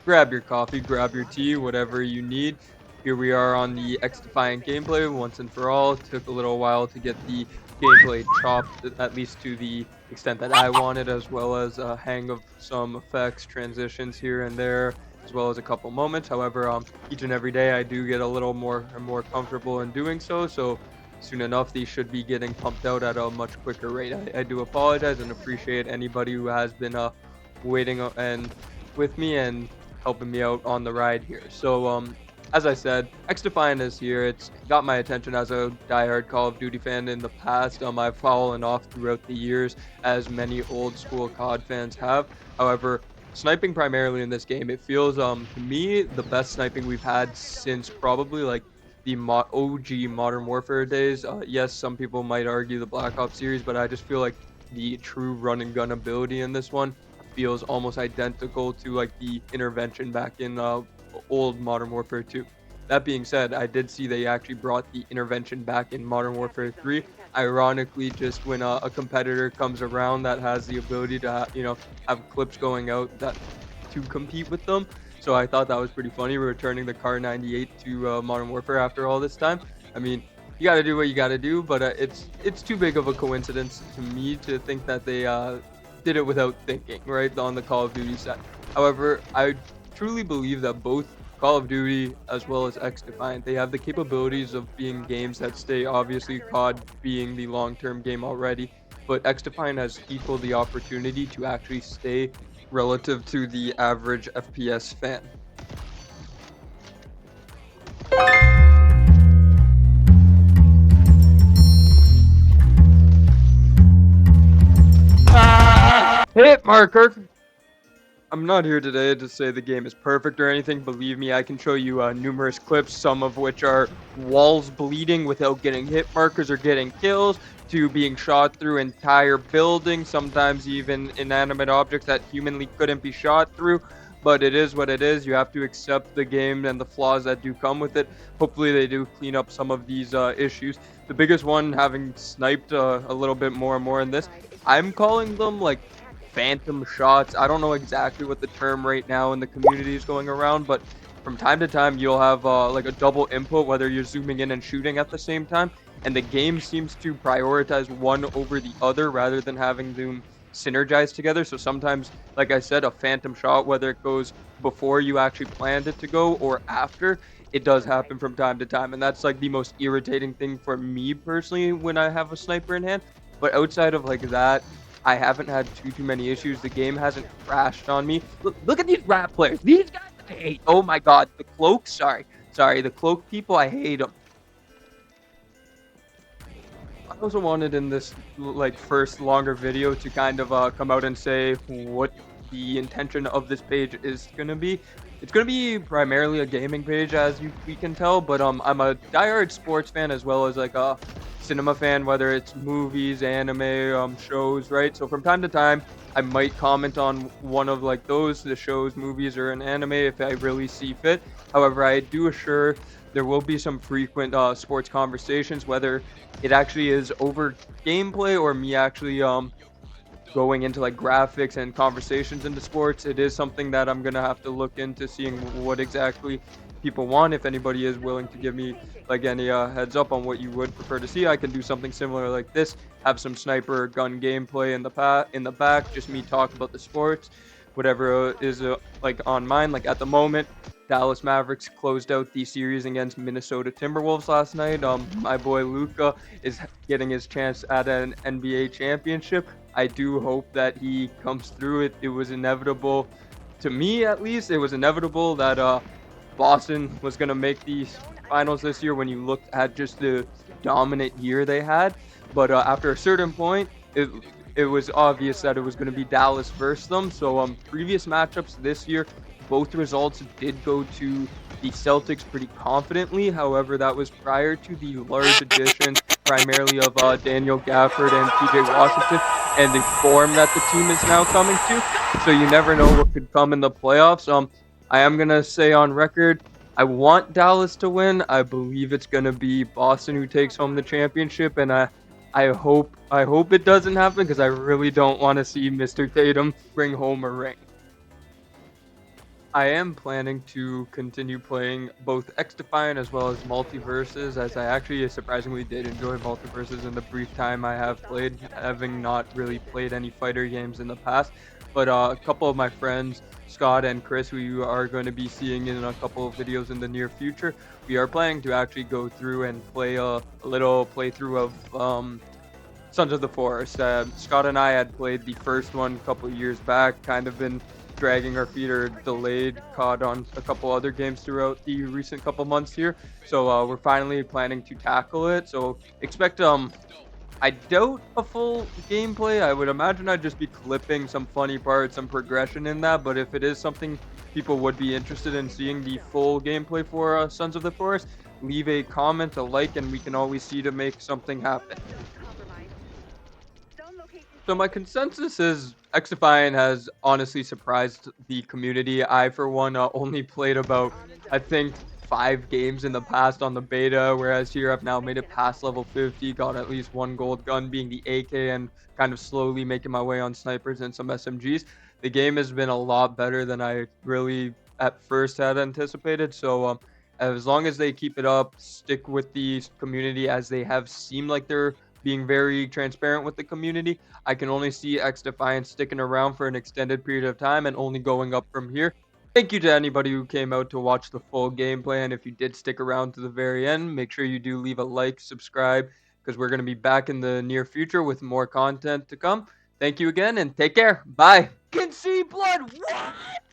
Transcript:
grab your coffee, grab your tea, whatever you need. Here we are on the XDefiant gameplay once and for all. Took a little while to get the gameplay chopped, at least to the extent that I wanted, as well as a hang of some effects, transitions here and there, as well as a couple moments. However, each and every day I do get a little more and more comfortable in doing so. So soon enough, these should be getting pumped out at a much quicker rate. I do apologize and appreciate anybody who has been waiting and with me and helping me out on the ride here. So as I said, XDefiant is here. It's got my attention as a diehard Call of Duty fan in the past. I've fallen off throughout the years, as many old school COD fans have. However, sniping primarily in this game, it feels to me the best sniping we've had since probably like the OG Modern Warfare days. Yes, some people might argue the Black Ops series, but I just feel like the true run and gun ability in this one feels almost identical to like the intervention back in old Modern Warfare 2. That being said, I did see they actually brought the intervention back in Modern Warfare 3. Ironically, just when a competitor comes around that has the ability to, have clips going out that to compete with them. So I thought that was pretty funny. We're returning the Car 98 to Modern Warfare after all this time. I mean, you got to do what you got to do, but it's too big of a coincidence to me to think that they did it without thinking, right, on the Call of Duty set. However, I truly believe that both Call of Duty as well as XDefiant, they have the capabilities of being games that stay, obviously COD being the long-term game already, but XDefiant has equal the opportunity to actually stay relative to the average FPS fan. Hit marker! I'm not here today to say the game is perfect or anything. Believe me, I can show you numerous clips, some of which are walls bleeding without getting hit markers or getting kills, to being shot through entire buildings, sometimes even inanimate objects that humanly couldn't be shot through. But it is what it is. You have to accept the game and the flaws that do come with it. Hopefully they do clean up some of these issues. The biggest one, having sniped a little bit more and more in this, I'm calling them like phantom shots. I don't know exactly what the term right now in the community is going around, but from time to time you'll have like a double input, whether you're zooming in and shooting at the same time, and the game seems to prioritize one over the other rather than having them synergize together. So sometimes, like I said, a phantom shot, whether it goes before you actually planned it to go or after, it does happen from time to time, and that's like the most irritating thing for me personally when I have a sniper in hand. But outside of like that, I haven't had too many issues. The game hasn't crashed on me. Look at these rap players. These guys I hate. Oh my god, the cloak. Sorry, the cloak people. I hate them. I also wanted in this like first longer video to kind of come out and say what the intention of this page is gonna be. It's gonna be primarily a gaming page, as we can tell, but I'm a diehard sports fan as well as like a cinema fan, whether it's movies, anime, shows, right? So from time to time, I might comment on one of like those, the shows, movies, or an anime if I really see fit. However, I do assure there will be some frequent sports conversations, whether it actually is over gameplay or me actually going into like graphics and conversations into sports. It is something that I'm gonna have to look into, seeing what exactly people want. If anybody is willing to give me like any heads up on what you would prefer to see, I can do something similar like this. Have some sniper gun gameplay in the back, just me talk about the sports, whatever is like on mine. Like at the moment, Dallas Mavericks closed out the series against Minnesota Timberwolves last night. My boy Luka is getting his chance at an NBA championship. I do hope that he comes through it. It was inevitable, to me at least, it was inevitable that Boston was going to make these finals this year when you looked at just the dominant year they had. But after a certain point, it was obvious that it was going to be Dallas versus them. So previous matchups this year, both results did go to the Celtics pretty confidently. However, that was prior to the large additions, primarily of Daniel Gafford and PJ Washington, and the form that the team is now coming to. So you never know what could come in the playoffs. I am going to say on record, I want Dallas to win. I believe it's going to be Boston who takes home the championship, and I hope it doesn't happen, because I really don't want to see Mr. Tatum bring home a ring. I am planning to continue playing both XDefiant as well as Multiverses, as I actually surprisingly did enjoy Multiverses in the brief time I have played, having not really played any fighter games in the past. But a couple of my friends, Scott and Chris, who you are going to be seeing in a couple of videos in the near future, we are planning to actually go through and play a little playthrough of Sons of the Forest. Scott and I had played the first one a couple of years back, kind of been dragging our feet or delayed, caught on a couple other games throughout the recent couple months here. So we're finally planning to tackle it. So expect I doubt a full gameplay. I would imagine I'd just be clipping some funny parts, some progression in that. But if it is something people would be interested in seeing the full gameplay for Sons of the Forest, leave a comment, a like, and we can always see to make something happen. So my consensus is XDefiant has honestly surprised the community. I, for one, only played about, I think, 5 games in the past on the beta, whereas here I've now made it past level 50, got at least one gold gun being the AK, and kind of slowly making my way on snipers and some SMGs. The game has been a lot better than I really at first had anticipated. So as long as they keep it up, stick with the community as they have seemed like they're being very transparent with the community, I can only see XDefiant sticking around for an extended period of time and only going up from here. Thank you to anybody who came out to watch the full gameplay, and if you did stick around to the very end, make sure you do leave a like, subscribe, because we're going to be back in the near future with more content to come. Thank you again, and take care. Bye. Can see blood. What?